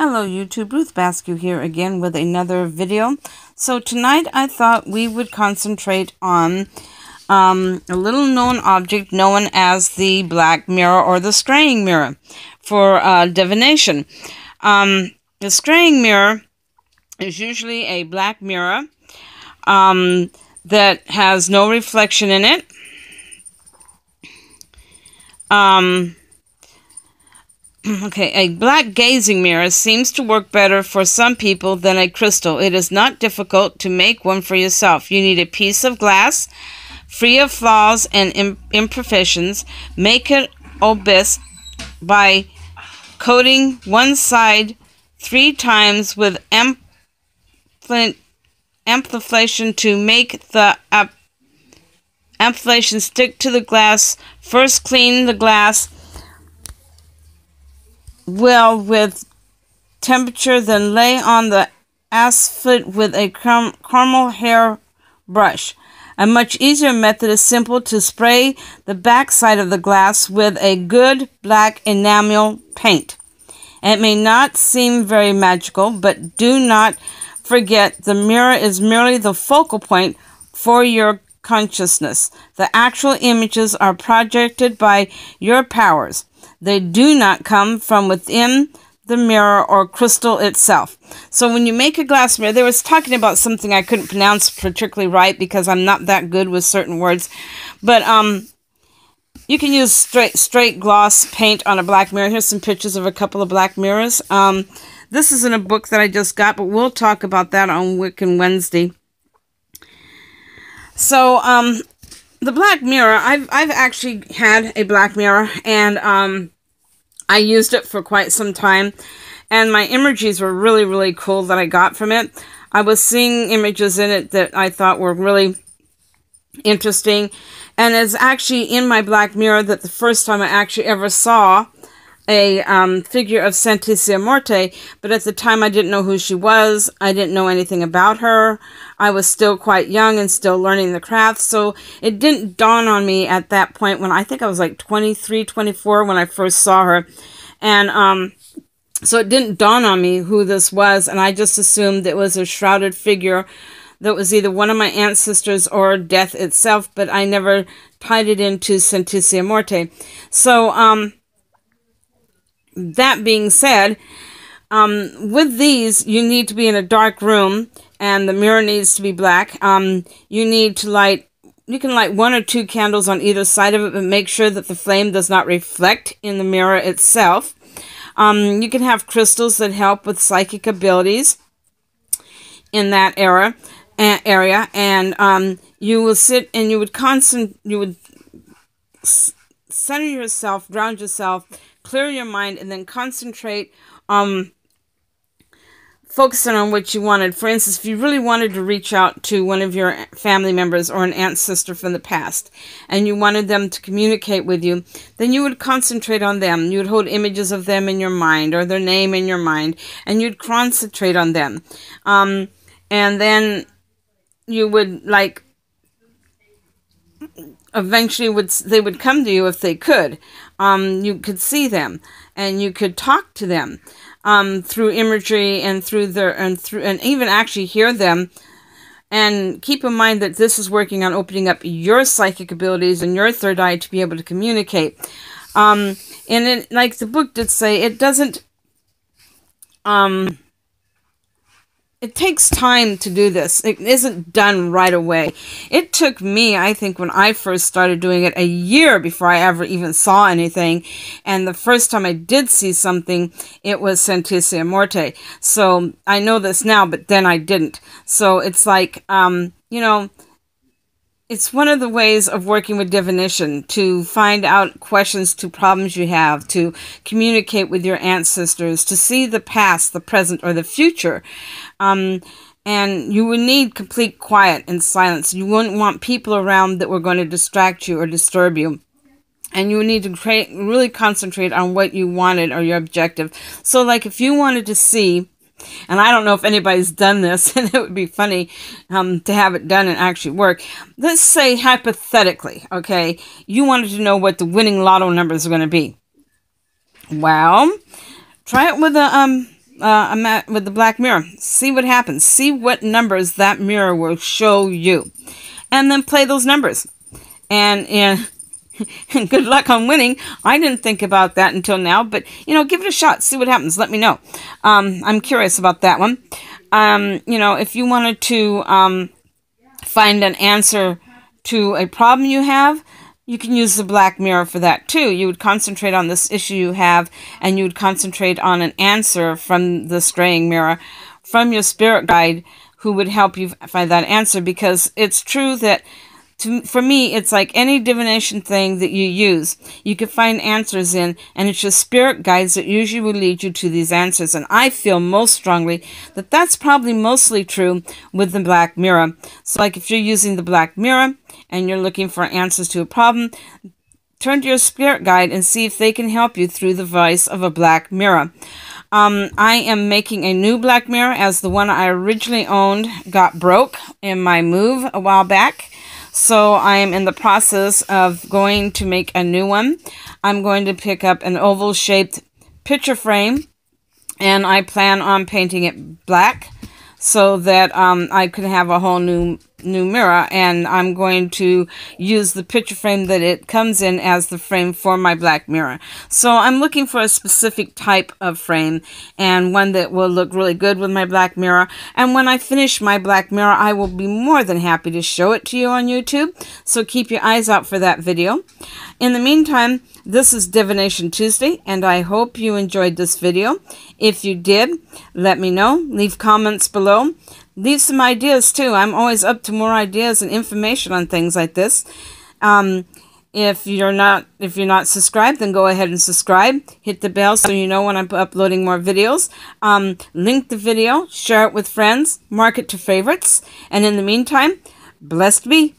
Hello YouTube, Ruth Basque here again with another video. So tonight I thought we would concentrate on a little known object known as the black mirror or the scrying mirror for divination. The scrying mirror is usually a black mirror that has no reflection in it. Okay, a black gazing mirror seems to work better for some people than a crystal. It is not difficult to make one for yourself. You need a piece of glass free of flaws and imperfections. Make it obvious by coating one side 3 times with amplification to make the amplification stick to the glass. First clean the glass well with temperature, then lay on the asphalt with a caramel hair brush. A much easier method is simple to spray the back side of the glass with a good black enamel paint. It may not seem very magical, but do not forget the mirror is merely the focal point for your consciousness. The actual images are projected by your powers. They do not come from within the mirror or crystal itself. So when you make a glass mirror, they was talking about something I couldn't pronounce particularly right because I'm not that good with certain words. But you can use straight gloss paint on a black mirror. Here's some pictures of a couple of black mirrors. This is in a book that I just got, but we'll talk about that on Wiccan Wednesday. So the black mirror, I've actually had a black mirror, and I used it for quite some time, and my images were really, really cool that I got from it. I was seeing images in it that I thought were really interesting, and it's actually in my black mirror that the first time I actually ever saw a figure of Santissia Morte, but at the time I didn't know who she was. I didn't know anything about her. I was still quite young and still learning the craft, so it didn't dawn on me at that point when I think I was like 23, 24 when I first saw her. And so it didn't dawn on me who this was, and I just assumed it was a shrouded figure that was either one of my ancestors or death itself, but I never tied it into Santissia Morte. So, that being said, with these, you need to be in a dark room, and the mirror needs to be black. You need to you can light 1 or 2 candles on either side of it, but make sure that the flame does not reflect in the mirror itself. You can have crystals that help with psychic abilities in that area, and you will sit and you would center yourself, ground yourself, clear your mind, and then concentrate focusing on what you wanted. For instance, if you really wanted to reach out to one of your family members or an ancestor from the past, and you wanted them to communicate with you, then you would concentrate on them. You would hold images of them in your mind or their name in your mind, and you'd concentrate on them. And then you would, eventually they would come to you if they could. You could see them, and you could talk to them through imagery and and even actually hear them. And keep in mind that this is working on opening up your psychic abilities and your third eye to be able to communicate. And it, like the book did say, it doesn't. It takes time to do this. It isn't done right away. It took me, I think, when I first started doing it, a year before I ever even saw anything. And the first time I did see something, it was Santissia Morte. So I know this now, but then I didn't. So it's like, it's one of the ways of working with divination, to find out questions to problems you have, to communicate with your ancestors, to see the past, the present, or the future. And you would need complete quiet and silence. You wouldn't want people around that were going to distract you or disturb you. And you would need to really concentrate on what you wanted or your objective. So like if you wanted to see, and I don't know if anybody's done this, and it would be funny to have it done and actually work. Let's say hypothetically, okay, you wanted to know what the winning lotto numbers are going to be. Well, try it with a with the black mirror. See what happens. See what numbers that mirror will show you. And then play those numbers. And good luck on winning. I didn't think about that until now, but, you know, give it a shot. See what happens. Let me know. I'm curious about that one. You know, if you wanted to find an answer to a problem you have, you can use the black mirror for that too. You would concentrate on this issue you have, and you would concentrate on an answer from the straying mirror, from your spirit guide, who would help you find that answer. Because it's true that, for me, it's like any divination thing that you use, you can find answers in, and it's your spirit guides that usually will lead you to these answers. And I feel most strongly that that's probably mostly true with the black mirror. So like if you're using the black mirror and you're looking for answers to a problem, turn to your spirit guide and see if they can help you through the voice of a black mirror. I am making a new black mirror, as the one I originally owned got broke in my move a while back. So I am in the process of going to make a new one. I'm going to pick up an oval-shaped picture frame, and I plan on painting it black so that I could have a whole new mirror. And I'm going to use the picture frame that it comes in as the frame for my black mirror. So I'm looking for a specific type of frame, and one that will look really good with my black mirror. And when I finish my black mirror, I will be more than happy to show it to you on YouTube. So keep your eyes out for that video. In the meantime, this is Divination Tuesday, and I hope you enjoyed this video. If you did, let me know. Leave comments below. Leave some ideas too. I'm always up to more ideas and information on things like this. If you're not subscribed, then go ahead and subscribe. Hit the bell so you know when I'm uploading more videos. Link the video, share it with friends, mark it to favorites, and in the meantime, blessed be.